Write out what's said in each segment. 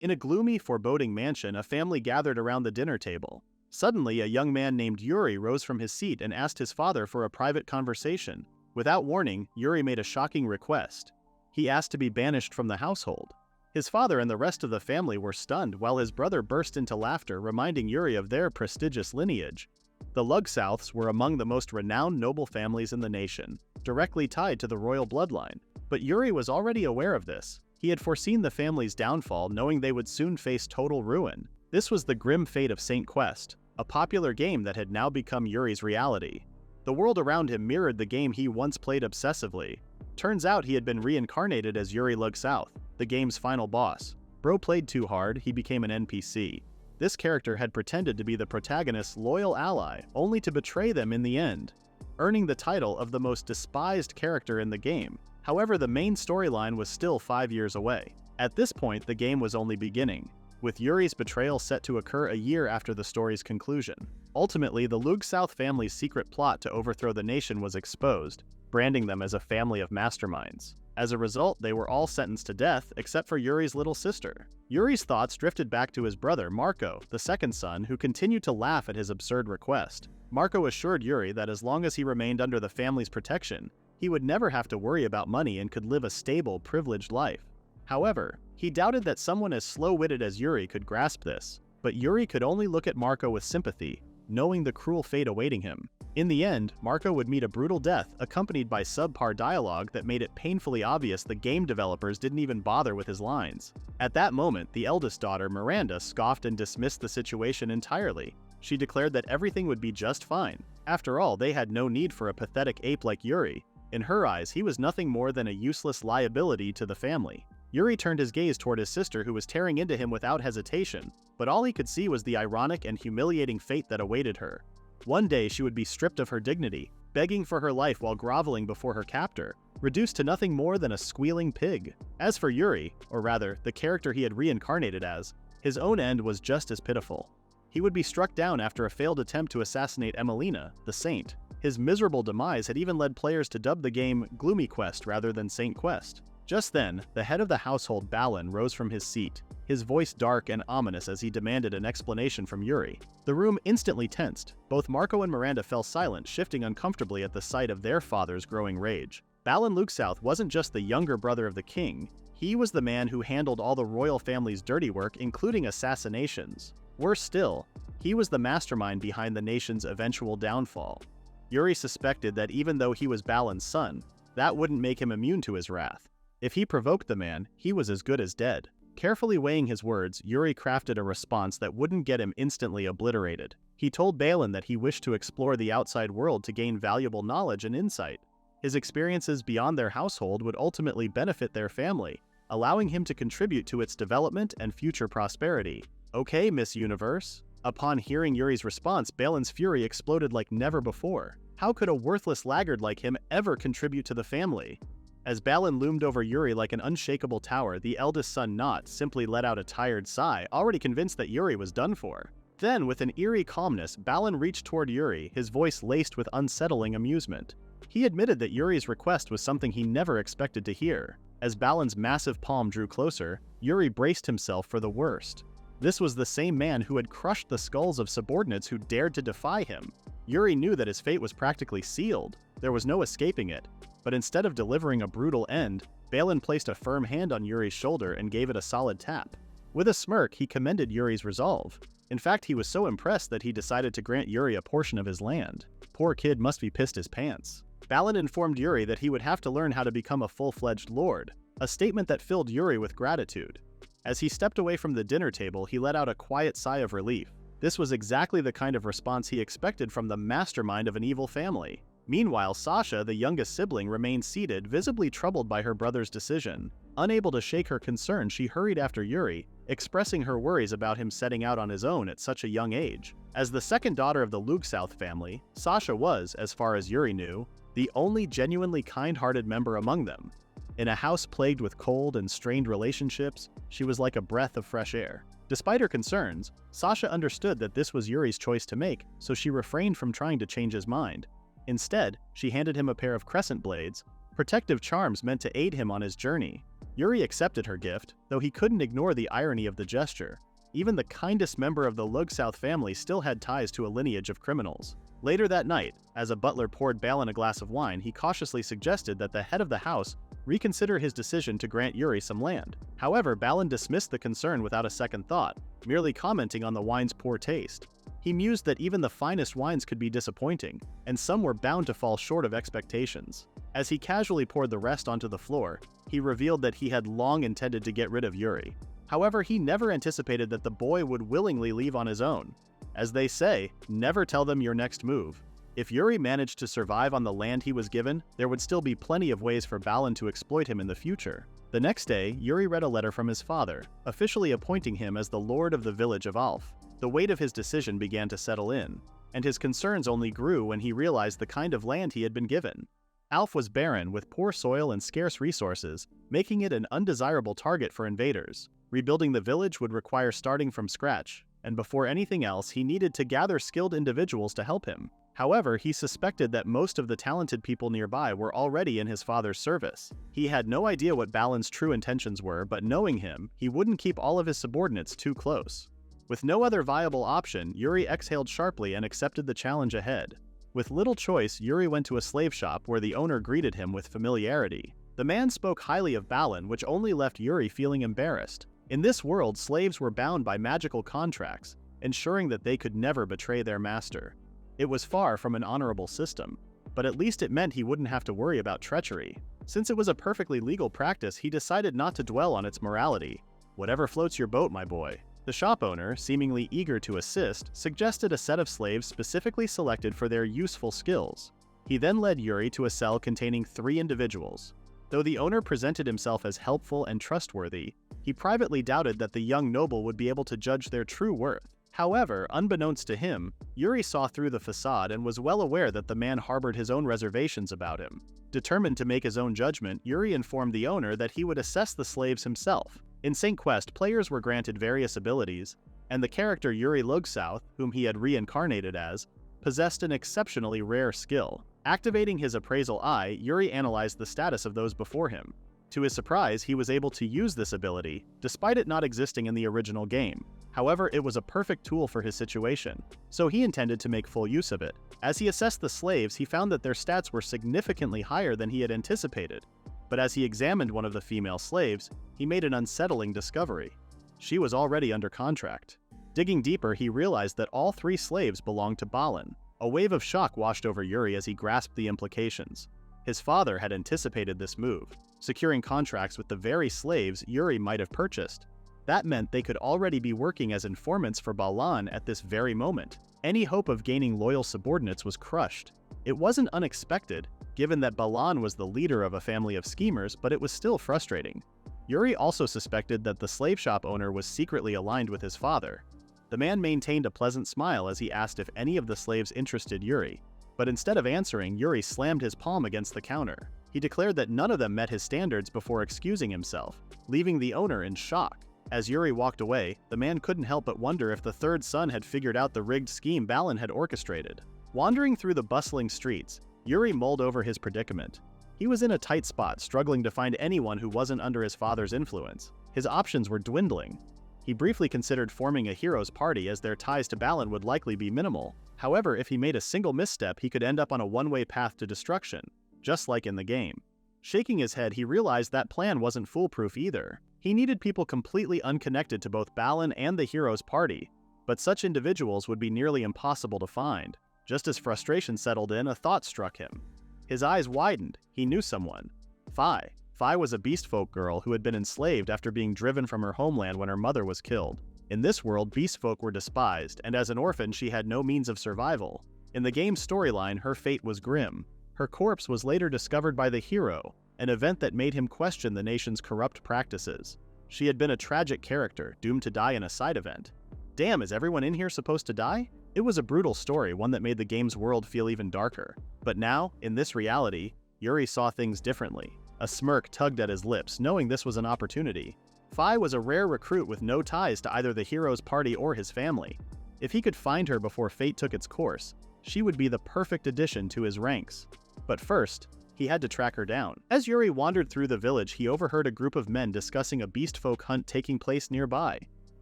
In a gloomy, foreboding mansion, a family gathered around the dinner table. Suddenly, a young man named Yuri rose from his seat and asked his father for a private conversation. Without warning, Yuri made a shocking request. He asked to be banished from the household. His father and the rest of the family were stunned, while his brother burst into laughter, reminding Yuri of their prestigious lineage. The Lugsouths were among the most renowned noble families in the nation, directly tied to the royal bloodline. But Yuri was already aware of this. He had foreseen the family's downfall, knowing they would soon face total ruin. This was the grim fate of Saint Quest, a popular game that had now become Yuri's reality. The world around him mirrored the game he once played obsessively. Turns out he had been reincarnated as Yuri Lugsouth, the game's final boss. Bro played too hard, he became an NPC. This character had pretended to be the protagonist's loyal ally, only to betray them in the end, earning the title of the most despised character in the game. However, the main storyline was still 5 years away. At this point, the game was only beginning, with Yuri's betrayal set to occur a year after the story's conclusion. Ultimately, the Lugsouth family's secret plot to overthrow the nation was exposed, branding them as a family of masterminds. As a result, they were all sentenced to death except for Yuri's little sister. Yuri's thoughts drifted back to his brother, Marco, the second son, who continued to laugh at his absurd request. Marco assured Yuri that as long as he remained under the family's protection, he would never have to worry about money and could live a stable, privileged life. However, he doubted that someone as slow-witted as Yuri could grasp this. But Yuri could only look at Marco with sympathy, knowing the cruel fate awaiting him. In the end, Marco would meet a brutal death accompanied by subpar dialogue that made it painfully obvious the game developers didn't even bother with his lines. At that moment, the eldest daughter, Miranda, scoffed and dismissed the situation entirely. She declared that everything would be just fine. After all, they had no need for a pathetic ape like Yuri. In her eyes, he was nothing more than a useless liability to the family. Yuri turned his gaze toward his sister, who was tearing into him without hesitation, but all he could see was the ironic and humiliating fate that awaited her. One day she would be stripped of her dignity, begging for her life while groveling before her captor, reduced to nothing more than a squealing pig. As for Yuri, or rather, the character he had reincarnated as, his own end was just as pitiful. He would be struck down after a failed attempt to assassinate Emelina, the saint. His miserable demise had even led players to dub the game Gloomy Quest rather than Saint Quest. Just then, the head of the household, Balin, rose from his seat, his voice dark and ominous as he demanded an explanation from Yuri. The room instantly tensed. Both Marco and Miranda fell silent, shifting uncomfortably at the sight of their father's growing rage. Balin Lugsouth wasn't just the younger brother of the king, he was the man who handled all the royal family's dirty work, including assassinations. Worse still, he was the mastermind behind the nation's eventual downfall. Yuri suspected that even though he was Balin's son, that wouldn't make him immune to his wrath. If he provoked the man, he was as good as dead. Carefully weighing his words, Yuri crafted a response that wouldn't get him instantly obliterated. He told Balin that he wished to explore the outside world to gain valuable knowledge and insight. His experiences beyond their household would ultimately benefit their family, allowing him to contribute to its development and future prosperity. Okay, Miss Universe. Upon hearing Yuri's response, Balin's fury exploded like never before. How could a worthless laggard like him ever contribute to the family? As Balin loomed over Yuri like an unshakable tower, the eldest son Not simply let out a tired sigh, already convinced that Yuri was done for. Then, with an eerie calmness, Balin reached toward Yuri, his voice laced with unsettling amusement. He admitted that Yuri's request was something he never expected to hear. As Balin's massive palm drew closer, Yuri braced himself for the worst. This was the same man who had crushed the skulls of subordinates who dared to defy him. Yuri knew that his fate was practically sealed. There was no escaping it. But instead of delivering a brutal end, Balin placed a firm hand on Yuri's shoulder and gave it a solid tap. With a smirk, he commended Yuri's resolve. In fact, he was so impressed that he decided to grant Yuri a portion of his land. Poor kid must be pissed his pants. Balin informed Yuri that he would have to learn how to become a full-fledged lord, a statement that filled Yuri with gratitude. As he stepped away from the dinner table, he let out a quiet sigh of relief. This was exactly the kind of response he expected from the mastermind of an evil family. Meanwhile, Sasha, the youngest sibling, remained seated, visibly troubled by her brother's decision. Unable to shake her concern, she hurried after Yuri, expressing her worries about him setting out on his own at such a young age. As the second daughter of the Lugsouth family, Sasha was, as far as Yuri knew, the only genuinely kind-hearted member among them. In a house plagued with cold and strained relationships, she was like a breath of fresh air. Despite her concerns, Sasha understood that this was Yuri's choice to make, so she refrained from trying to change his mind. Instead, she handed him a pair of crescent blades, protective charms meant to aid him on his journey. Yuri accepted her gift, though he couldn't ignore the irony of the gesture. Even the kindest member of the Lugsouth family still had ties to a lineage of criminals. Later that night, as a butler poured Balin a glass of wine, he cautiously suggested that the head of the house reconsider his decision to grant Yuri some land. However, Balin dismissed the concern without a second thought, merely commenting on the wine's poor taste. He mused that even the finest wines could be disappointing, and some were bound to fall short of expectations. As he casually poured the rest onto the floor, he revealed that he had long intended to get rid of Yuri. However, he never anticipated that the boy would willingly leave on his own. As they say, never tell them your next move. If Yuri managed to survive on the land he was given, there would still be plenty of ways for Balin to exploit him in the future. The next day, Yuri read a letter from his father, officially appointing him as the lord of the village of Alf. The weight of his decision began to settle in, and his concerns only grew when he realized the kind of land he had been given. Alf was barren, with poor soil and scarce resources, making it an undesirable target for invaders. Rebuilding the village would require starting from scratch, and before anything else, he needed to gather skilled individuals to help him. However, he suspected that most of the talented people nearby were already in his father's service. He had no idea what Balin's true intentions were, but knowing him, he wouldn't keep all of his subordinates too close. With no other viable option, Yuri exhaled sharply and accepted the challenge ahead. With little choice, Yuri went to a slave shop where the owner greeted him with familiarity. The man spoke highly of Balin, which only left Yuri feeling embarrassed. In this world, slaves were bound by magical contracts, ensuring that they could never betray their master. It was far from an honorable system, but at least it meant he wouldn't have to worry about treachery. Since it was a perfectly legal practice, he decided not to dwell on its morality. Whatever floats your boat, my boy. The shop owner, seemingly eager to assist, suggested a set of slaves specifically selected for their useful skills. He then led Yuri to a cell containing 3 individuals. Though the owner presented himself as helpful and trustworthy, he privately doubted that the young noble would be able to judge their true worth. However, unbeknownst to him, Yuri saw through the facade and was well aware that the man harbored his own reservations about him. Determined to make his own judgment, Yuri informed the owner that he would assess the slaves himself. In St. Quest, players were granted various abilities, and the character Yuri Lugsouth, whom he had reincarnated as, possessed an exceptionally rare skill. Activating his appraisal eye, Yuri analyzed the status of those before him. To his surprise, he was able to use this ability, despite it not existing in the original game. However, it was a perfect tool for his situation, so he intended to make full use of it. As he assessed the slaves, he found that their stats were significantly higher than he had anticipated. But as he examined one of the female slaves, he made an unsettling discovery. She was already under contract. Digging deeper, he realized that all 3 slaves belonged to Balin. A wave of shock washed over Yuri as he grasped the implications. His father had anticipated this move, securing contracts with the very slaves Yuri might have purchased. That meant they could already be working as informants for Balin at this very moment. Any hope of gaining loyal subordinates was crushed. It wasn't unexpected, given that Balin was the leader of a family of schemers, but it was still frustrating. Yuri also suspected that the slave shop owner was secretly aligned with his father. The man maintained a pleasant smile as he asked if any of the slaves interested Yuri, but instead of answering, Yuri slammed his palm against the counter. He declared that none of them met his standards before excusing himself, leaving the owner in shock. As Yuri walked away, the man couldn't help but wonder if the third son had figured out the rigged scheme Balin had orchestrated. Wandering through the bustling streets, Yuri mulled over his predicament. He was in a tight spot, struggling to find anyone who wasn't under his father's influence. His options were dwindling. He briefly considered forming a hero's party, as their ties to Balin would likely be minimal. However, if he made a single misstep, he could end up on a one-way path to destruction, just like in the game. Shaking his head, he realized that plan wasn't foolproof either. He needed people completely unconnected to both Balin and the hero's party, but such individuals would be nearly impossible to find. Just as frustration settled in, a thought struck him. His eyes widened. He knew someone. Fi. Fi was a beastfolk girl who had been enslaved after being driven from her homeland when her mother was killed. In this world, beastfolk were despised, and as an orphan she had no means of survival. In the game's storyline, her fate was grim. Her corpse was later discovered by the hero, an event that made him question the nation's corrupt practices. She had been a tragic character, doomed to die in a side event. Damn, is everyone in here supposed to die? It was a brutal story, one that made the game's world feel even darker. But now, in this reality, Yuri saw things differently. A smirk tugged at his lips, knowing this was an opportunity. Fi was a rare recruit with no ties to either the hero's party or his family. If he could find her before fate took its course, she would be the perfect addition to his ranks. But first, he had to track her down. As Yuri wandered through the village, he overheard a group of men discussing a beastfolk hunt taking place nearby.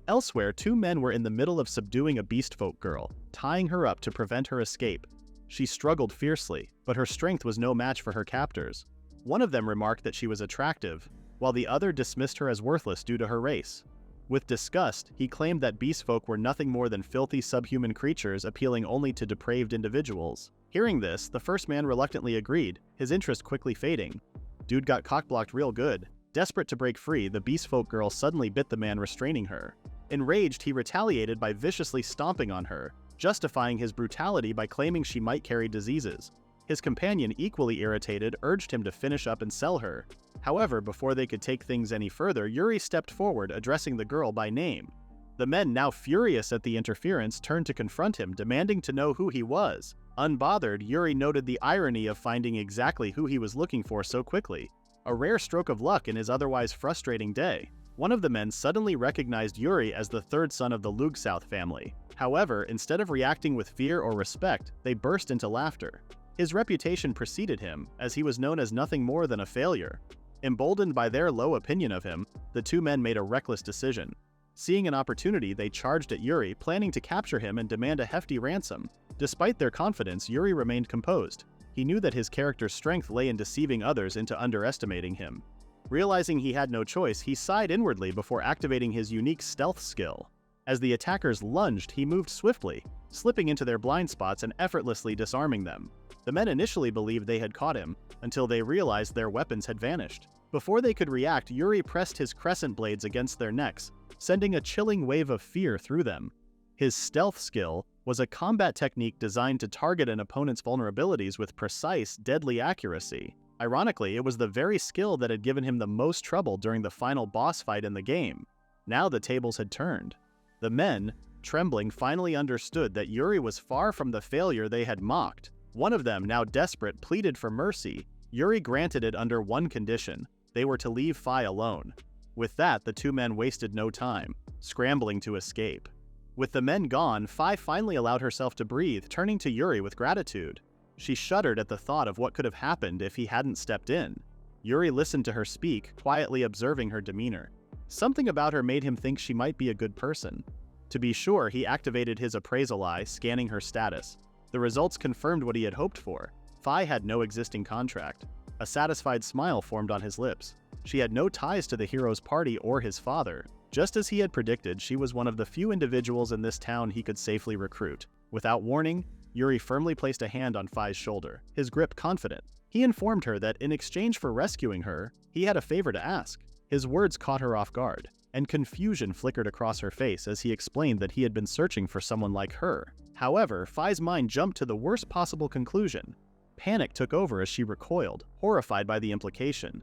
Elsewhere, 2 men were in the middle of subduing a beastfolk girl, tying her up to prevent her escape. She struggled fiercely, but her strength was no match for her captors. One of them remarked that she was attractive, while the other dismissed her as worthless due to her race. With disgust, he claimed that beastfolk were nothing more than filthy subhuman creatures appealing only to depraved individuals. Hearing this, the first man reluctantly agreed, his interest quickly fading. Dude got cockblocked real good. Desperate to break free, the beastfolk girl suddenly bit the man restraining her. Enraged, he retaliated by viciously stomping on her, justifying his brutality by claiming she might carry diseases. His companion, equally irritated, urged him to finish up and sell her. However, before they could take things any further, Yuri stepped forward, addressing the girl by name. The men, now furious at the interference, turned to confront him, demanding to know who he was. Unbothered, Yuri noted the irony of finding exactly who he was looking for so quickly. A rare stroke of luck in his otherwise frustrating day. One of the men suddenly recognized Yuri as the 3rd son of the Lugsouth family. However, instead of reacting with fear or respect, they burst into laughter. His reputation preceded him, as he was known as nothing more than a failure. Emboldened by their low opinion of him, the 2 men made a reckless decision. Seeing an opportunity, they charged at Yuri, planning to capture him and demand a hefty ransom. Despite their confidence, Yuri remained composed. He knew that his character's strength lay in deceiving others into underestimating him. Realizing he had no choice, he sighed inwardly before activating his unique stealth skill. As the attackers lunged, he moved swiftly, slipping into their blind spots and effortlessly disarming them. The men initially believed they had caught him, until they realized their weapons had vanished. Before they could react, Yuri pressed his crescent blades against their necks, sending a chilling wave of fear through them. His stealth skill was a combat technique designed to target an opponent's vulnerabilities with precise, deadly accuracy. Ironically, it was the very skill that had given him the most trouble during the final boss fight in the game. Now the tables had turned. The men, trembling, finally understood that Yuri was far from the failure they had mocked. One of them, now desperate, pleaded for mercy. Yuri granted it under one condition: they were to leave Fi alone. With that, the 2 men wasted no time, scrambling to escape. With the men gone, Fi finally allowed herself to breathe, turning to Yuri with gratitude. She shuddered at the thought of what could have happened if he hadn't stepped in. Yuri listened to her speak, quietly observing her demeanor. Something about her made him think she might be a good person. To be sure, he activated his appraisal eye, scanning her status. The results confirmed what he had hoped for. Fi had no existing contract. A satisfied smile formed on his lips. She had no ties to the hero's party or his father. Just as he had predicted, she was one of the few individuals in this town he could safely recruit. Without warning, Yuri firmly placed a hand on Fi's shoulder, his grip confident. He informed her that in exchange for rescuing her, he had a favor to ask. His words caught her off guard, and confusion flickered across her face as he explained that he had been searching for someone like her. However, Fi's mind jumped to the worst possible conclusion. Panic took over as she recoiled, horrified by the implication.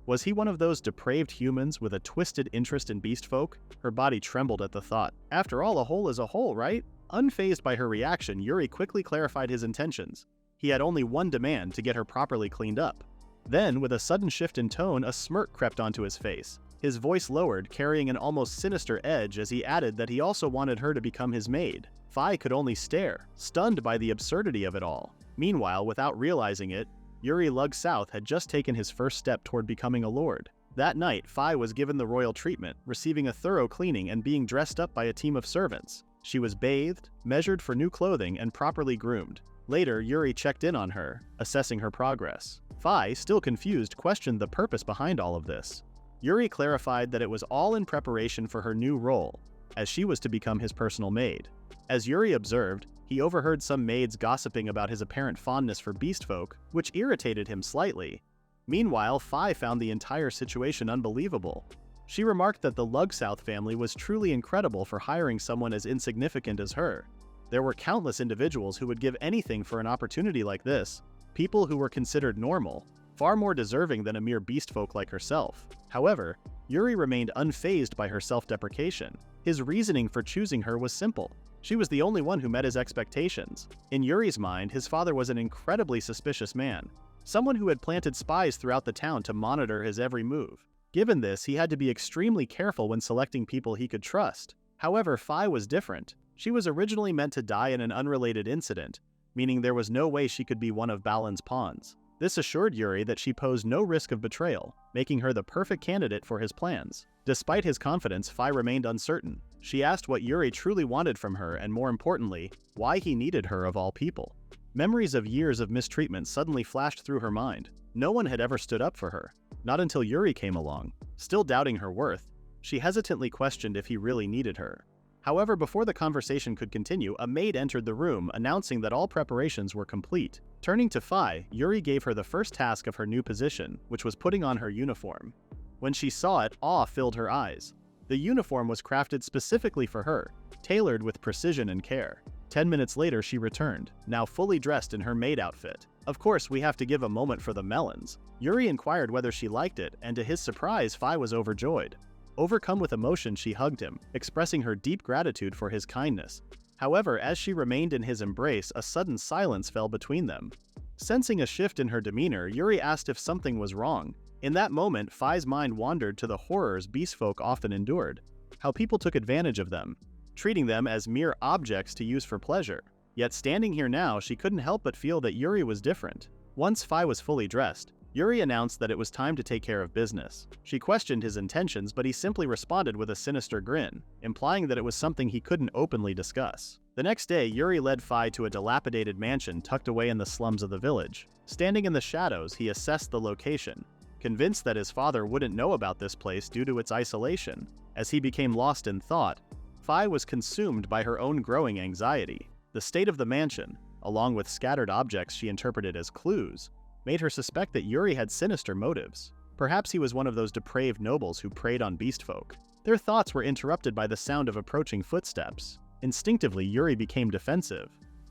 Was he one of those depraved humans with a twisted interest in beastfolk? Her body trembled at the thought. After all, a hole is a hole, right? Unfazed by her reaction, Yuri quickly clarified his intentions. He had only one demand: to get her properly cleaned up. Then, with a sudden shift in tone, a smirk crept onto his face. His voice lowered, carrying an almost sinister edge as he added that he also wanted her to become his maid. Fi could only stare, stunned by the absurdity of it all. Meanwhile, without realizing it, Yuri Lugsouth had just taken his first step toward becoming a lord. That night, Fi was given the royal treatment, receiving a thorough cleaning and being dressed up by a team of servants. She was bathed, measured for new clothing, and properly groomed. Later, Yuri checked in on her, assessing her progress. Fi, still confused, questioned the purpose behind all of this. Yuri clarified that it was all in preparation for her new role, as she was to become his personal maid. As Yuri observed, he overheard some maids gossiping about his apparent fondness for beastfolk, which irritated him slightly. Meanwhile, Fi found the entire situation unbelievable. She remarked that the Lugsouth family was truly incredible for hiring someone as insignificant as her. There were countless individuals who would give anything for an opportunity like this, people who were considered normal, far more deserving than a mere beastfolk like herself. However, Yuri remained unfazed by her self-deprecation. His reasoning for choosing her was simple. She was the only one who met his expectations. In Yuri's mind, his father was an incredibly suspicious man, someone who had planted spies throughout the town to monitor his every move. Given this, he had to be extremely careful when selecting people he could trust. However, Fi was different. She was originally meant to die in an unrelated incident, meaning there was no way she could be one of Balin's pawns. This assured Yuri that she posed no risk of betrayal, making her the perfect candidate for his plans. Despite his confidence, Fi remained uncertain. She asked what Yuri truly wanted from her and, more importantly, why he needed her of all people. Memories of years of mistreatment suddenly flashed through her mind. No one had ever stood up for her. Not until Yuri came along. Still doubting her worth, she hesitantly questioned if he really needed her. However, before the conversation could continue, a maid entered the room, announcing that all preparations were complete. Turning to Fi, Yuri gave her the first task of her new position, which was putting on her uniform. When she saw it, awe filled her eyes. The uniform was crafted specifically for her, tailored with precision and care. 10 minutes later, she returned, now fully dressed in her maid outfit. Of course, we have to give a moment for the melons. Yuri inquired whether she liked it, and to his surprise, Fi was overjoyed. Overcome with emotion, she hugged him, expressing her deep gratitude for his kindness. However, as she remained in his embrace, a sudden silence fell between them. Sensing a shift in her demeanor, Yuri asked if something was wrong. In that moment, Fi's mind wandered to the horrors beastfolk often endured. How people took advantage of them, treating them as mere objects to use for pleasure. Yet standing here now, she couldn't help but feel that Yuri was different. Once Fi was fully dressed, Yuri announced that it was time to take care of business. She questioned his intentions, but he simply responded with a sinister grin, implying that it was something he couldn't openly discuss. The next day, Yuri led Fi to a dilapidated mansion tucked away in the slums of the village. Standing in the shadows, he assessed the location, convinced that his father wouldn't know about this place due to its isolation. As he became lost in thought, Fi was consumed by her own growing anxiety. The state of the mansion, along with scattered objects she interpreted as clues, made her suspect that Yuri had sinister motives. Perhaps he was one of those depraved nobles who preyed on beastfolk. Their thoughts were interrupted by the sound of approaching footsteps. Instinctively, Yuri became defensive.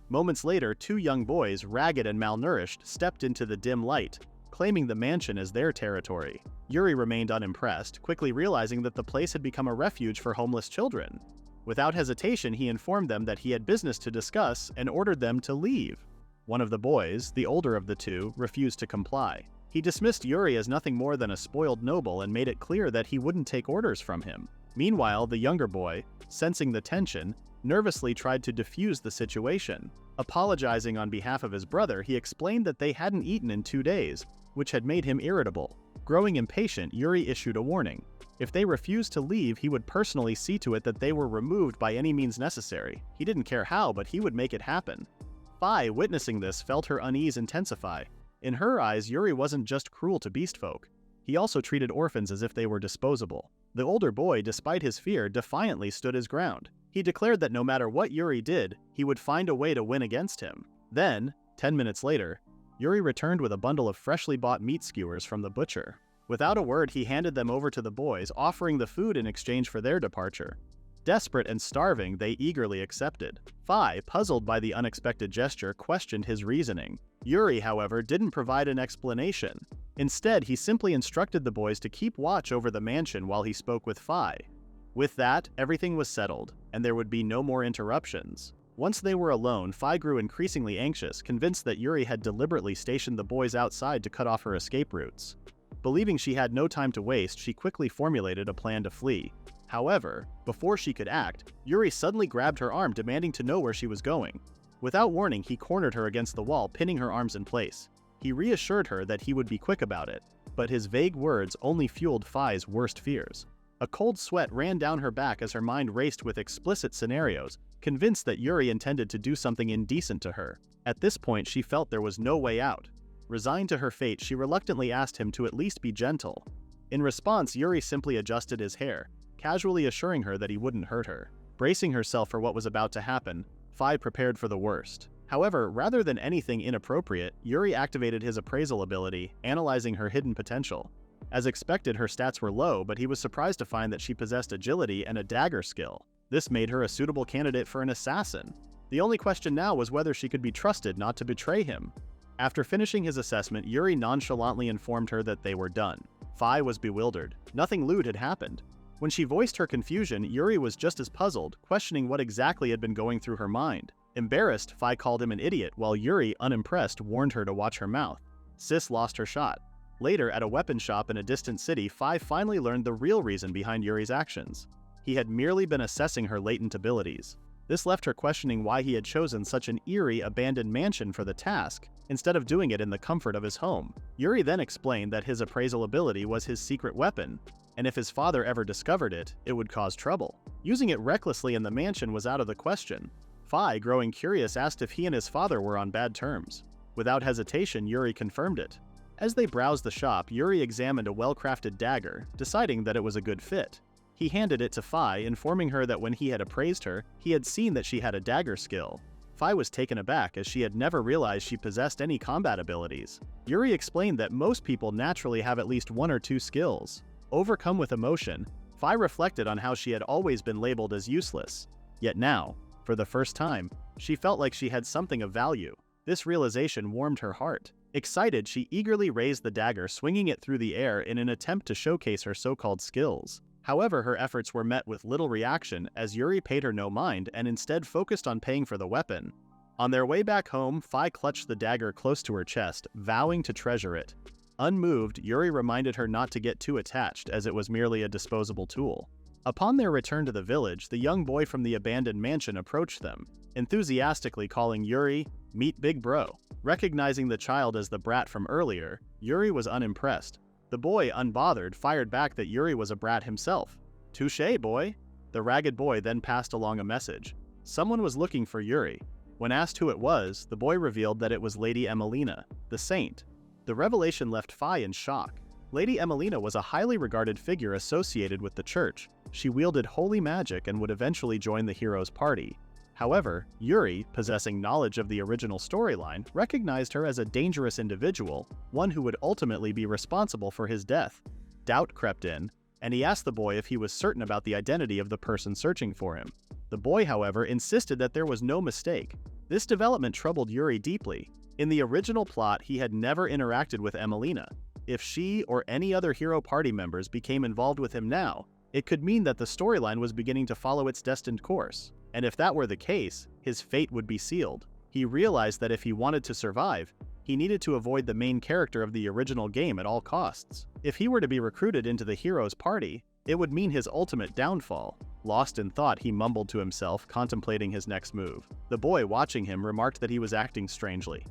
Moments later, two young boys, ragged and malnourished, stepped into the dim light, claiming the mansion as their territory. Yuri remained unimpressed, quickly realizing that the place had become a refuge for homeless children. Without hesitation, he informed them that he had business to discuss and ordered them to leave. One of the boys, the older of the two, refused to comply. He dismissed Yuri as nothing more than a spoiled noble and made it clear that he wouldn't take orders from him. Meanwhile, the younger boy, sensing the tension, nervously tried to defuse the situation. Apologizing on behalf of his brother, he explained that they hadn't eaten in 2 days, which had made him irritable. Growing impatient, Yuri issued a warning. If they refused to leave, he would personally see to it that they were removed by any means necessary. He didn't care how, but he would make it happen. Fi, witnessing this, felt her unease intensify. In her eyes, Yuri wasn't just cruel to beastfolk. He also treated orphans as if they were disposable. The older boy, despite his fear, defiantly stood his ground. He declared that no matter what Yuri did, he would find a way to win against him. Then, 10 minutes later, Yuri returned with a bundle of freshly bought meat skewers from the butcher. Without a word, he handed them over to the boys, offering the food in exchange for their departure. Desperate and starving, they eagerly accepted. Fi, puzzled by the unexpected gesture, questioned his reasoning. Yuri, however, didn't provide an explanation. Instead, he simply instructed the boys to keep watch over the mansion while he spoke with Fi. With that, everything was settled, and there would be no more interruptions. Once they were alone, Fi grew increasingly anxious, convinced that Yuri had deliberately stationed the boys outside to cut off her escape routes. Believing she had no time to waste, she quickly formulated a plan to flee. However, before she could act, Yuri suddenly grabbed her arm, demanding to know where she was going. Without warning, he cornered her against the wall, pinning her arms in place. He reassured her that he would be quick about it, but his vague words only fueled Fi's worst fears. A cold sweat ran down her back as her mind raced with explicit scenarios, convinced that Yuri intended to do something indecent to her. At this point, she felt there was no way out. Resigned to her fate, she reluctantly asked him to at least be gentle. In response, Yuri simply adjusted his hair, casually assuring her that he wouldn't hurt her. Bracing herself for what was about to happen, Fi prepared for the worst. However, rather than anything inappropriate, Yuri activated his appraisal ability, analyzing her hidden potential. As expected, her stats were low, but he was surprised to find that she possessed agility and a dagger skill. This made her a suitable candidate for an assassin. The only question now was whether she could be trusted not to betray him. After finishing his assessment, Yuri nonchalantly informed her that they were done. Fi was bewildered. Nothing lewd had happened. When she voiced her confusion, Yuri was just as puzzled, questioning what exactly had been going through her mind. Embarrassed, Fi called him an idiot, while Yuri, unimpressed, warned her to watch her mouth. Sis lost her shot. Later, at a weapon shop in a distant city, Fi finally learned the real reason behind Yuri's actions. He had merely been assessing her latent abilities. This left her questioning why he had chosen such an eerie, abandoned mansion for the task, instead of doing it in the comfort of his home. Yuri then explained that his appraisal ability was his secret weapon, and if his father ever discovered it, it would cause trouble. Using it recklessly in the mansion was out of the question. Fi, growing curious, asked if he and his father were on bad terms. Without hesitation, Yuri confirmed it. As they browsed the shop, Yuri examined a well-crafted dagger, deciding that it was a good fit. He handed it to Fi, informing her that when he had appraised her, he had seen that she had a dagger skill. Fi was taken aback as she had never realized she possessed any combat abilities. Yuri explained that most people naturally have at least one or two skills. Overcome with emotion, Fi reflected on how she had always been labeled as useless. Yet now, for the first time, she felt like she had something of value. This realization warmed her heart. Excited, she eagerly raised the dagger, swinging it through the air in an attempt to showcase her so-called skills. However, her efforts were met with little reaction as Yuri paid her no mind and instead focused on paying for the weapon. On their way back home, Fi clutched the dagger close to her chest, vowing to treasure it. Unmoved, Yuri reminded her not to get too attached as it was merely a disposable tool. Upon their return to the village, the young boy from the abandoned mansion approached them, enthusiastically calling Yuri, "Meet Big Bro." Recognizing the child as the brat from earlier, Yuri was unimpressed. The boy, unbothered, fired back that Yuri was a brat himself. "Touché, boy." The ragged boy then passed along a message. Someone was looking for Yuri. When asked who it was, the boy revealed that it was Lady Emelina, the saint. The revelation left Fi in shock. Lady Emelina was a highly regarded figure associated with the church. She wielded holy magic and would eventually join the hero's party. However, Yuri, possessing knowledge of the original storyline, recognized her as a dangerous individual, one who would ultimately be responsible for his death. Doubt crept in, and he asked the boy if he was certain about the identity of the person searching for him. The boy, however, insisted that there was no mistake. This development troubled Yuri deeply. In the original plot, he had never interacted with Emelina. If she or any other hero party members became involved with him now, it could mean that the storyline was beginning to follow its destined course. And if that were the case, his fate would be sealed. He realized that if he wanted to survive, he needed to avoid the main character of the original game at all costs. If he were to be recruited into the hero's party, it would mean his ultimate downfall. Lost in thought, he mumbled to himself, contemplating his next move. The boy watching him remarked that he was acting strangely.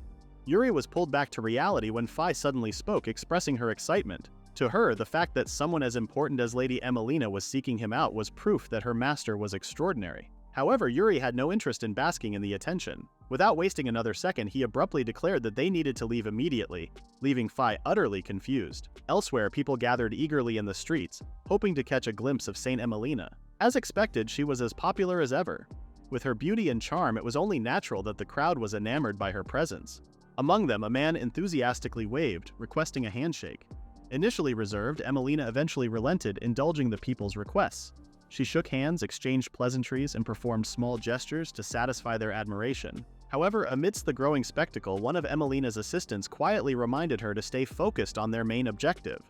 Yuri was pulled back to reality when Fi suddenly spoke, expressing her excitement. To her, the fact that someone as important as Lady Emelina was seeking him out was proof that her master was extraordinary. However, Yuri had no interest in basking in the attention. Without wasting another second, he abruptly declared that they needed to leave immediately, leaving Fi utterly confused. Elsewhere, people gathered eagerly in the streets, hoping to catch a glimpse of Saint Emelina. As expected, she was as popular as ever. With her beauty and charm, it was only natural that the crowd was enamored by her presence. Among them, a man enthusiastically waved, requesting a handshake. Initially reserved, Emelina eventually relented, indulging the people's requests. She shook hands, exchanged pleasantries, and performed small gestures to satisfy their admiration. However, amidst the growing spectacle, one of Emelina's assistants quietly reminded her to stay focused on their main objective,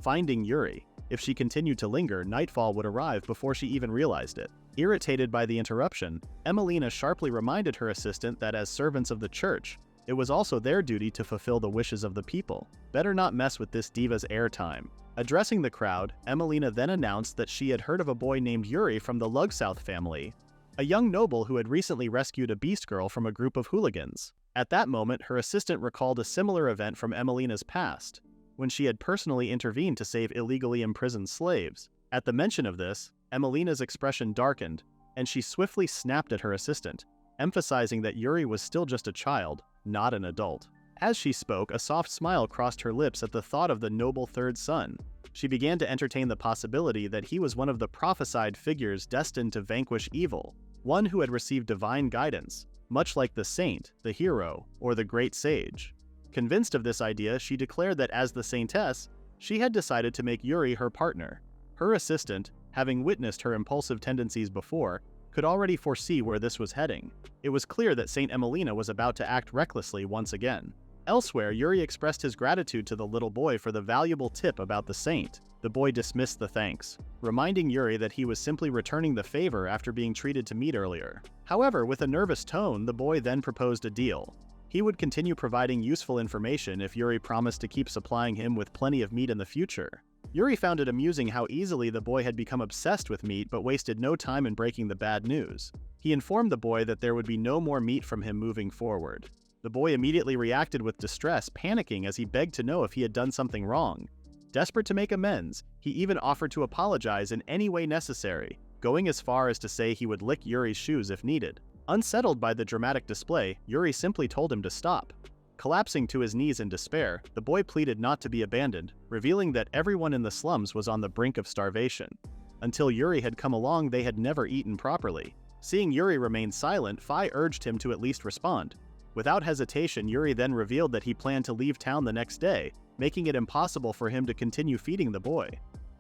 finding Yuri. If she continued to linger, nightfall would arrive before she even realized it. Irritated by the interruption, Emelina sharply reminded her assistant that as servants of the church, it was also their duty to fulfill the wishes of the people. Better not mess with this diva's airtime. Addressing the crowd, Emelina then announced that she had heard of a boy named Yuri from the Lugsouth family, a young noble who had recently rescued a beast girl from a group of hooligans. At that moment, her assistant recalled a similar event from Emelina's past, when she had personally intervened to save illegally imprisoned slaves. At the mention of this, Emelina's expression darkened, and she swiftly snapped at her assistant, emphasizing that Yuri was still just a child, not an adult. As she spoke, a soft smile crossed her lips at the thought of the noble third son. She began to entertain the possibility that he was one of the prophesied figures destined to vanquish evil, one who had received divine guidance, much like the saint, the hero, or the great sage. Convinced of this idea, she declared that as the saintess, she had decided to make Yuri her partner. Her assistant, having witnessed her impulsive tendencies before, could already foresee where this was heading. It was clear that Saint Emelina was about to act recklessly once again. Elsewhere, Yuri expressed his gratitude to the little boy for the valuable tip about the saint. The boy dismissed the thanks, reminding Yuri that he was simply returning the favor after being treated to meat earlier. However, with a nervous tone, the boy then proposed a deal. He would continue providing useful information if Yuri promised to keep supplying him with plenty of meat in the future. Yuri found it amusing how easily the boy had become obsessed with meat but wasted no time in breaking the bad news. He informed the boy that there would be no more meat from him moving forward. The boy immediately reacted with distress, panicking as he begged to know if he had done something wrong. Desperate to make amends, he even offered to apologize in any way necessary, going as far as to say he would lick Yuri's shoes if needed. Unsettled by the dramatic display, Yuri simply told him to stop. Collapsing to his knees in despair, the boy pleaded not to be abandoned, revealing that everyone in the slums was on the brink of starvation. Until Yuri had come along, they had never eaten properly. Seeing Yuri remain silent, Fi urged him to at least respond. Without hesitation, Yuri then revealed that he planned to leave town the next day, making it impossible for him to continue feeding the boy.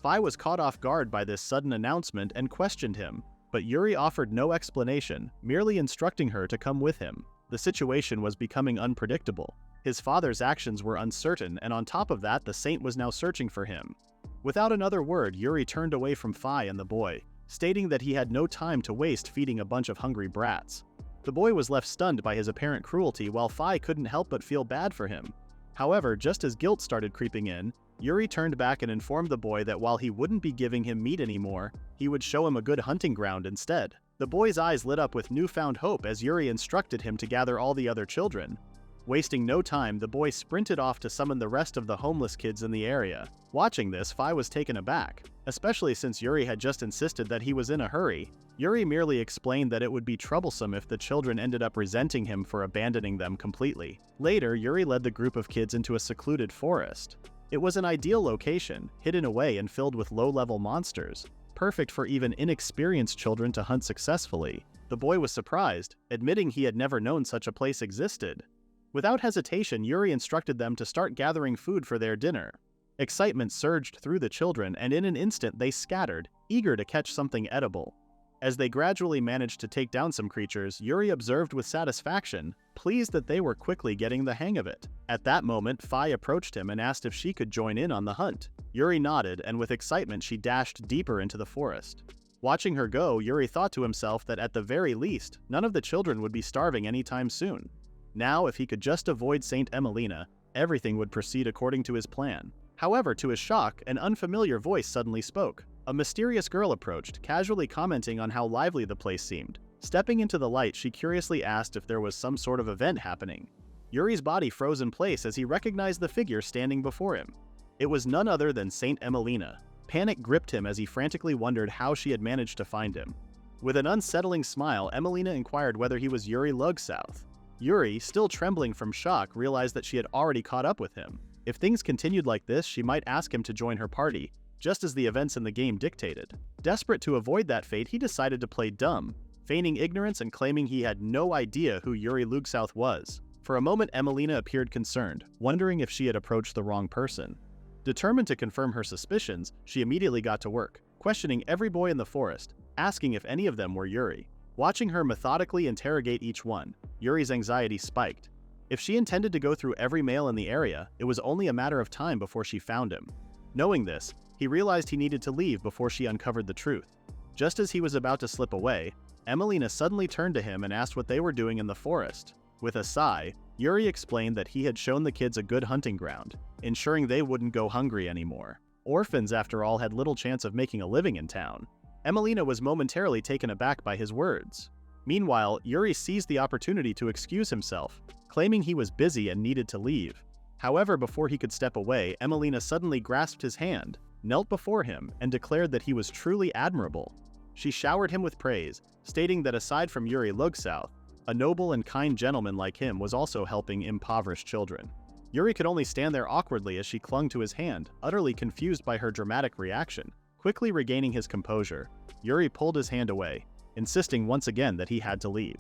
Fi was caught off guard by this sudden announcement and questioned him, but Yuri offered no explanation, merely instructing her to come with him. The situation was becoming unpredictable. His father's actions were uncertain, and on top of that, the saint was now searching for him. Without another word, Yuri turned away from Fi and the boy, stating that he had no time to waste feeding a bunch of hungry brats. The boy was left stunned by his apparent cruelty, while Fi couldn't help but feel bad for him. However, just as guilt started creeping in, Yuri turned back and informed the boy that while he wouldn't be giving him meat anymore, he would show him a good hunting ground instead. The boy's eyes lit up with newfound hope as Yuri instructed him to gather all the other children. Wasting no time, the boy sprinted off to summon the rest of the homeless kids in the area. Watching this, Fi was taken aback, especially since Yuri had just insisted that he was in a hurry. Yuri merely explained that it would be troublesome if the children ended up resenting him for abandoning them completely. Later, Yuri led the group of kids into a secluded forest. It was an ideal location, hidden away and filled with low-level monsters, perfect for even inexperienced children to hunt successfully. The boy was surprised, admitting he had never known such a place existed. Without hesitation, Yuri instructed them to start gathering food for their dinner. Excitement surged through the children, and in an instant they scattered, eager to catch something edible. As they gradually managed to take down some creatures, Yuri observed with satisfaction, pleased that they were quickly getting the hang of it. At that moment, Fi approached him and asked if she could join in on the hunt. Yuri nodded, and with excitement she dashed deeper into the forest. Watching her go, Yuri thought to himself that at the very least, none of the children would be starving anytime soon. Now, if he could just avoid Saint Emelina, everything would proceed according to his plan. However, to his shock, an unfamiliar voice suddenly spoke. A mysterious girl approached, casually commenting on how lively the place seemed. Stepping into the light, she curiously asked if there was some sort of event happening. Yuri's body froze in place as he recognized the figure standing before him. It was none other than Saint Emelina. Panic gripped him as he frantically wondered how she had managed to find him. With an unsettling smile, Emelina inquired whether he was Yuri Lugsouth. Yuri, still trembling from shock, realized that she had already caught up with him. If things continued like this, she might ask him to join her party, just as the events in the game dictated. Desperate to avoid that fate, he decided to play dumb, feigning ignorance and claiming he had no idea who Yuri Lugsouth was. For a moment, Emelina appeared concerned, wondering if she had approached the wrong person. Determined to confirm her suspicions, she immediately got to work, questioning every boy in the forest, asking if any of them were Yuri. Watching her methodically interrogate each one, Yuri's anxiety spiked. If she intended to go through every male in the area, it was only a matter of time before she found him. Knowing this, he realized he needed to leave before she uncovered the truth. Just as he was about to slip away, Emelina suddenly turned to him and asked what they were doing in the forest. With a sigh, Yuri explained that he had shown the kids a good hunting ground, ensuring they wouldn't go hungry anymore. Orphans, after all, had little chance of making a living in town. Emelina was momentarily taken aback by his words. Meanwhile, Yuri seized the opportunity to excuse himself, claiming he was busy and needed to leave. However, before he could step away, Emelina suddenly grasped his hand, knelt before him, and declared that he was truly admirable. She showered him with praise, stating that aside from Yuri Lugsouth, a noble and kind gentleman like him was also helping impoverished children. Yuri could only stand there awkwardly as she clung to his hand, utterly confused by her dramatic reaction. Quickly regaining his composure, Yuri pulled his hand away, insisting once again that he had to leave.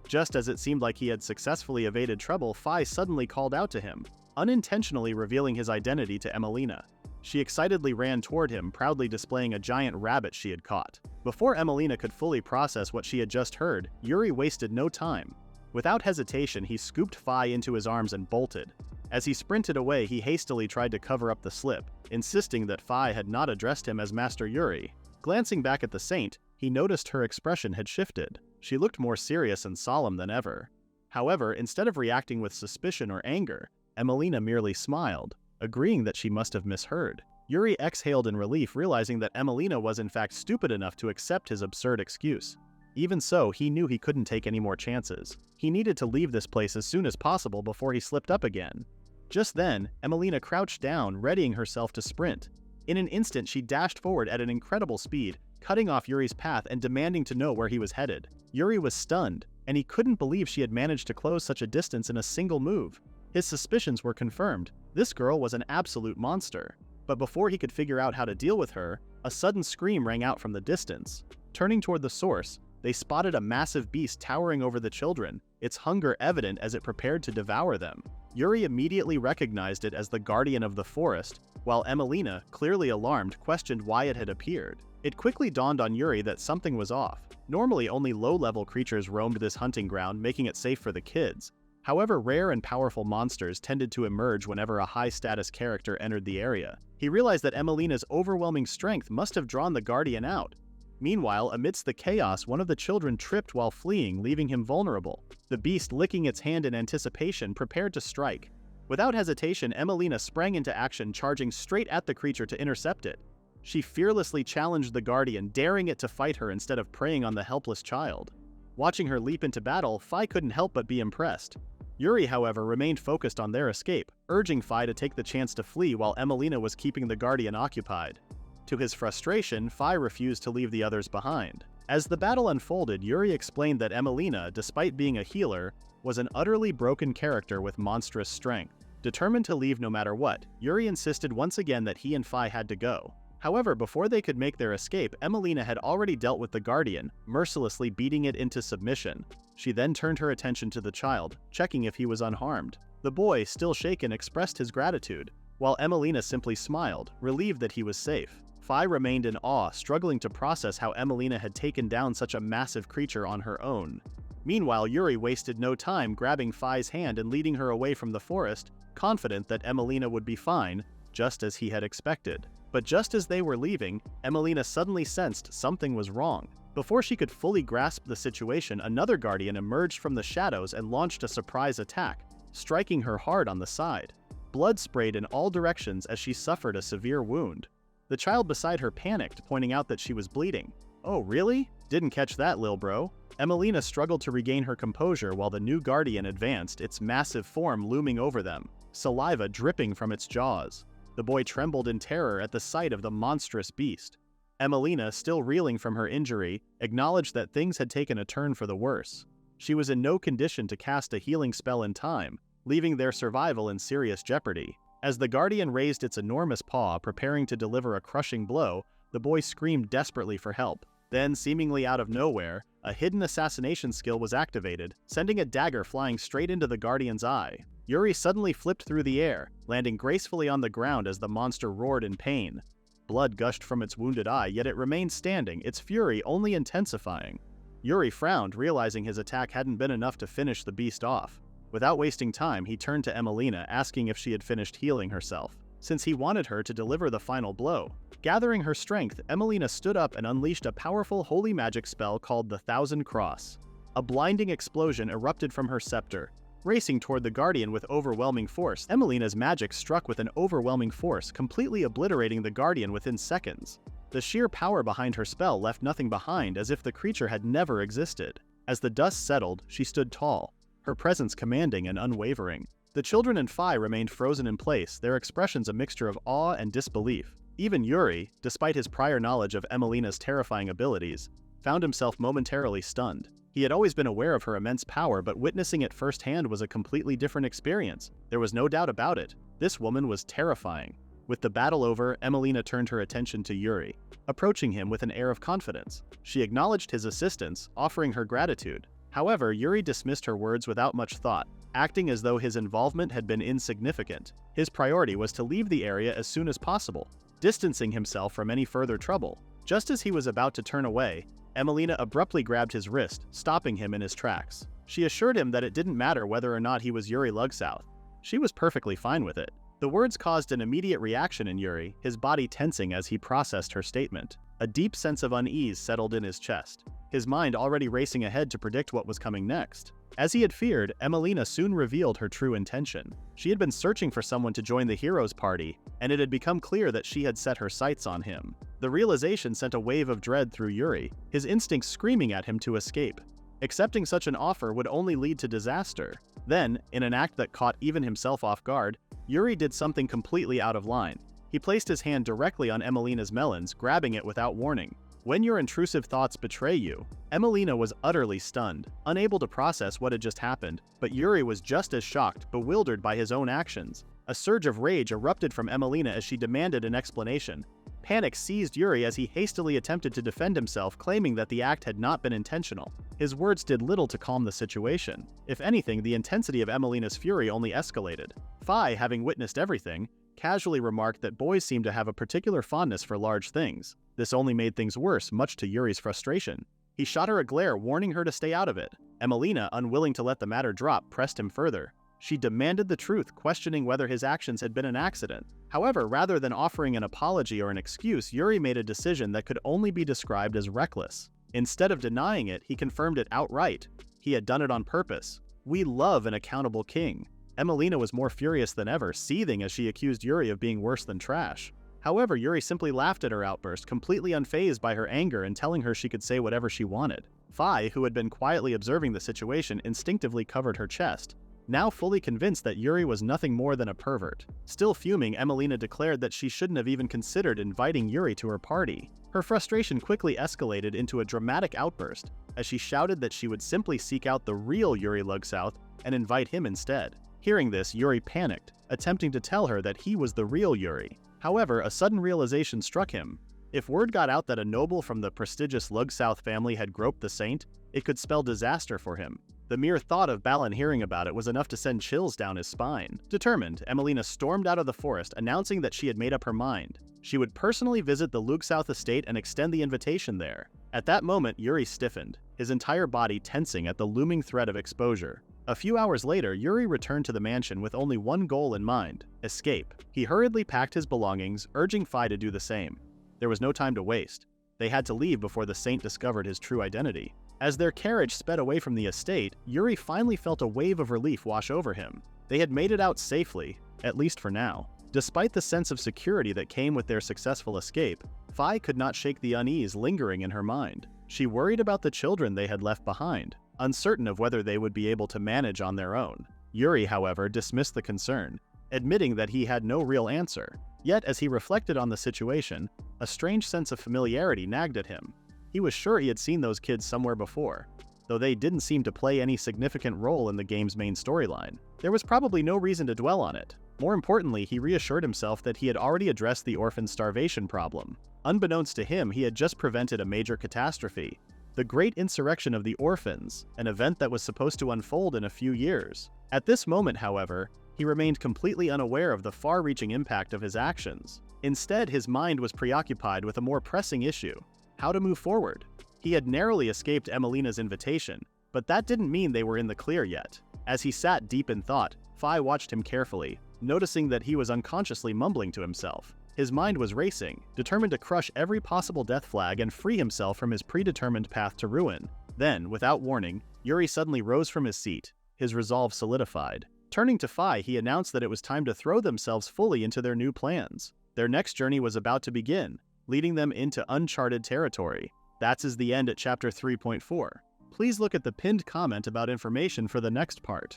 Just as it seemed like he had successfully evaded trouble, Fi suddenly called out to him, unintentionally revealing his identity to Emelina. She excitedly ran toward him, proudly displaying a giant rabbit she had caught. Before Emelina could fully process what she had just heard, Yuri wasted no time. Without hesitation, he scooped Fi into his arms and bolted. As he sprinted away, he hastily tried to cover up the slip, insisting that Fi had not addressed him as Master Yuri. Glancing back at the saint, he noticed her expression had shifted. She looked more serious and solemn than ever. However, instead of reacting with suspicion or anger, Emelina merely smiled, agreeing that she must have misheard. Yuri exhaled in relief, realizing that Emelina was in fact stupid enough to accept his absurd excuse. Even so, he knew he couldn't take any more chances. He needed to leave this place as soon as possible before he slipped up again. Just then, Emelina crouched down, readying herself to sprint. In an instant, she dashed forward at an incredible speed, cutting off Yuri's path and demanding to know where he was headed. Yuri was stunned, and he couldn't believe she had managed to close such a distance in a single move. His suspicions were confirmed. This girl was an absolute monster. But before he could figure out how to deal with her, a sudden scream rang out from the distance. Turning toward the source, they spotted a massive beast towering over the children, its hunger evident as it prepared to devour them. Yuri immediately recognized it as the guardian of the forest, while Emelina, clearly alarmed, questioned why it had appeared. It quickly dawned on Yuri that something was off. Normally, only low-level creatures roamed this hunting ground, making it safe for the kids. However, rare and powerful monsters tended to emerge whenever a high-status character entered the area. He realized that Emelina's overwhelming strength must have drawn the guardian out. Meanwhile, amidst the chaos, one of the children tripped while fleeing, leaving him vulnerable. The beast, licking its hand in anticipation, prepared to strike. Without hesitation, Emelina sprang into action, charging straight at the creature to intercept it. She fearlessly challenged the guardian, daring it to fight her instead of preying on the helpless child. Watching her leap into battle, Fi couldn't help but be impressed. Yuri, however, remained focused on their escape, urging Fi to take the chance to flee while Emelina was keeping the guardian occupied. To his frustration, Fi refused to leave the others behind. As the battle unfolded, Yuri explained that Emelina, despite being a healer, was an utterly broken character with monstrous strength. Determined to leave no matter what, Yuri insisted once again that he and Fi had to go. However, before they could make their escape, Emelina had already dealt with the guardian, mercilessly beating it into submission. She then turned her attention to the child, checking if he was unharmed. The boy, still shaken, expressed his gratitude, while Emelina simply smiled, relieved that he was safe. Fi remained in awe, struggling to process how Emelina had taken down such a massive creature on her own. Meanwhile, Yuri wasted no time grabbing Fi's hand and leading her away from the forest, confident that Emelina would be fine, just as he had expected. But just as they were leaving, Emelina suddenly sensed something was wrong. Before she could fully grasp the situation, another guardian emerged from the shadows and launched a surprise attack, striking her hard on the side. Blood sprayed in all directions as she suffered a severe wound. The child beside her panicked, pointing out that she was bleeding. "Oh, really? Didn't catch that, lil bro." Emelina struggled to regain her composure while the new guardian advanced, its massive form looming over them, saliva dripping from its jaws. The boy trembled in terror at the sight of the monstrous beast. Emelina, still reeling from her injury, acknowledged that things had taken a turn for the worse. She was in no condition to cast a healing spell in time, leaving their survival in serious jeopardy. As the guardian raised its enormous paw, preparing to deliver a crushing blow, the boy screamed desperately for help. Then, seemingly out of nowhere, a hidden assassination skill was activated, sending a dagger flying straight into the guardian's eye. Yuri suddenly flipped through the air, landing gracefully on the ground as the monster roared in pain. Blood gushed from its wounded eye, yet it remained standing, its fury only intensifying. Yuri frowned, realizing his attack hadn't been enough to finish the beast off. Without wasting time, he turned to Emelina, asking if she had finished healing herself, since he wanted her to deliver the final blow. Gathering her strength, Emelina stood up and unleashed a powerful holy magic spell called the Thousand Cross. A blinding explosion erupted from her scepter. Racing toward the guardian with overwhelming force, Emelina's magic struck with an overwhelming force, completely obliterating the guardian within seconds. The sheer power behind her spell left nothing behind, as if the creature had never existed. As the dust settled, she stood tall, her presence commanding and unwavering. The children and Fi remained frozen in place, their expressions a mixture of awe and disbelief. Even Yuri, despite his prior knowledge of Emelina's terrifying abilities, found himself momentarily stunned. He had always been aware of her immense power, but witnessing it firsthand was a completely different experience. There was no doubt about it. This woman was terrifying. With the battle over, Emelina turned her attention to Yuri, approaching him with an air of confidence. She acknowledged his assistance, offering her gratitude. However, Yuri dismissed her words without much thought, acting as though his involvement had been insignificant. His priority was to leave the area as soon as possible, distancing himself from any further trouble. Just as he was about to turn away, Emelina abruptly grabbed his wrist, stopping him in his tracks. She assured him that it didn't matter whether or not he was Yuri Lugsouth. She was perfectly fine with it. The words caused an immediate reaction in Yuri, his body tensing as he processed her statement. A deep sense of unease settled in his chest, his mind already racing ahead to predict what was coming next. As he had feared, Emelina soon revealed her true intention. She had been searching for someone to join the hero's party, and it had become clear that she had set her sights on him. The realization sent a wave of dread through Yuri, his instincts screaming at him to escape. Accepting such an offer would only lead to disaster. Then, in an act that caught even himself off guard, Yuri did something completely out of line. He placed his hand directly on Emelina's melons, grabbing it without warning. When your intrusive thoughts betray you, Emelina was utterly stunned, unable to process what had just happened, but Yuri was just as shocked, bewildered by his own actions. A surge of rage erupted from Emelina as she demanded an explanation. Panic seized Yuri as he hastily attempted to defend himself, claiming that the act had not been intentional. His words did little to calm the situation. If anything, the intensity of Emelina's fury only escalated. Fi, having witnessed everything, casually remarked that boys seem to have a particular fondness for large things. This only made things worse, much to Yuri's frustration. He shot her a glare, warning her to stay out of it. Emelina, unwilling to let the matter drop, pressed him further. She demanded the truth, questioning whether his actions had been an accident. However, rather than offering an apology or an excuse, Yuri made a decision that could only be described as reckless. Instead of denying it, he confirmed it outright. He had done it on purpose. We love an accountable king. Emelina was more furious than ever, seething as she accused Yuri of being worse than trash. However, Yuri simply laughed at her outburst, completely unfazed by her anger and telling her she could say whatever she wanted. Fi, who had been quietly observing the situation, instinctively covered her chest, now fully convinced that Yuri was nothing more than a pervert. Still fuming, Emelina declared that she shouldn't have even considered inviting Yuri to her party. Her frustration quickly escalated into a dramatic outburst, as she shouted that she would simply seek out the real Yuri Lugsouth and invite him instead. Hearing this, Yuri panicked, attempting to tell her that he was the real Yuri. However, a sudden realization struck him. If word got out that a noble from the prestigious Lugsouth family had groped the saint, it could spell disaster for him. The mere thought of Balin hearing about it was enough to send chills down his spine. Determined, Emelina stormed out of the forest, announcing that she had made up her mind. She would personally visit the Lugsouth estate and extend the invitation there. At that moment, Yuri stiffened, his entire body tensing at the looming threat of exposure. A few hours later, Yuri returned to the mansion with only one goal in mind: escape. He hurriedly packed his belongings, urging Fi to do the same. There was no time to waste. They had to leave before the saint discovered his true identity. As their carriage sped away from the estate, Yuri finally felt a wave of relief wash over him. They had made it out safely, at least for now. Despite the sense of security that came with their successful escape, Fi could not shake the unease lingering in her mind. She worried about the children they had left behind, uncertain of whether they would be able to manage on their own. Yuri, however, dismissed the concern, admitting that he had no real answer. Yet, as he reflected on the situation, a strange sense of familiarity nagged at him. He was sure he had seen those kids somewhere before, though they didn't seem to play any significant role in the game's main storyline. There was probably no reason to dwell on it. More importantly, he reassured himself that he had already addressed the orphan's starvation problem. Unbeknownst to him, he had just prevented a major catastrophe: the Great Insurrection of the Orphans, an event that was supposed to unfold in a few years. At this moment, however, he remained completely unaware of the far-reaching impact of his actions. Instead, his mind was preoccupied with a more pressing issue: how to move forward. He had narrowly escaped Emelina's invitation, but that didn't mean they were in the clear yet. As he sat deep in thought, Fi watched him carefully, noticing that he was unconsciously mumbling to himself. His mind was racing, determined to crush every possible death flag and free himself from his predetermined path to ruin. Then, without warning, Yuri suddenly rose from his seat, his resolve solidified. Turning to Fi, he announced that it was time to throw themselves fully into their new plans. Their next journey was about to begin, leading them into uncharted territory. That's the end at chapter 3.4. Please look at the pinned comment about information for the next part.